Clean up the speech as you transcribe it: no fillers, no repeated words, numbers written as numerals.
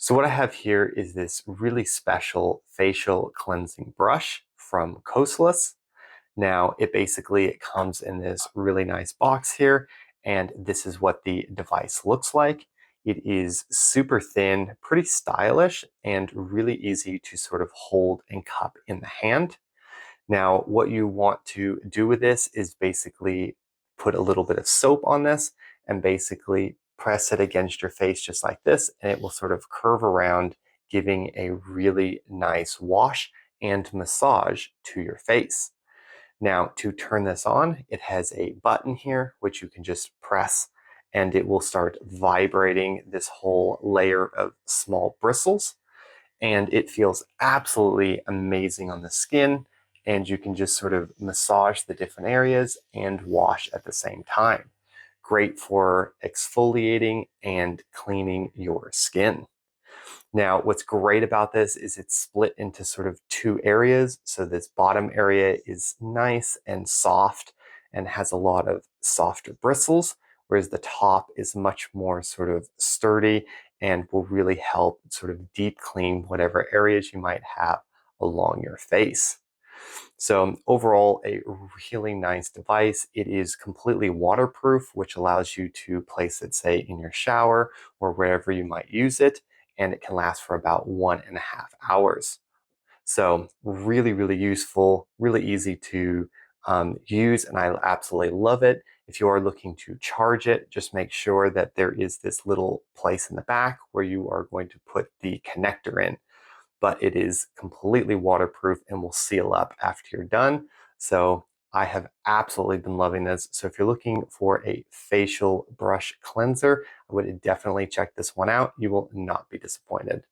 So what I have here is this really special facial cleansing brush from COSLUS. Now, it comes in this really nice box here, and this is what the device looks like. It is super thin, pretty stylish, and really easy to sort of hold and cup in the hand. Now, what you want to do with this is basically put a little bit of soap on this and basically press it against your face just like this, and it will sort of curve around, giving a really nice wash and massage to your face. Now, to turn this on, it has a button here, which you can just press, and it will start vibrating this whole layer of small bristles. And it feels absolutely amazing on the skin. And you can just sort of massage the different areas and wash at the same time. Great for exfoliating and cleaning your skin. Now, what's great about this is it's split into sort of two areas. So this bottom area is nice and soft and has a lot of softer bristles, whereas the top is much more sort of sturdy and will really help sort of deep clean whatever areas you might have along your face. So overall, a really nice device. It is completely waterproof, which allows you to place it, say, in your shower or wherever you might use it, and it can last for about 1.5 hours. So really, really useful, really easy to use, and I absolutely love it. If you are looking to charge it, just make sure that there is this little place in the back where you are going to put the connector in. But it is completely waterproof and will seal up after you're done. So I have absolutely been loving this. So if you're looking for a facial brush cleanser, I would definitely check this one out. You will not be disappointed.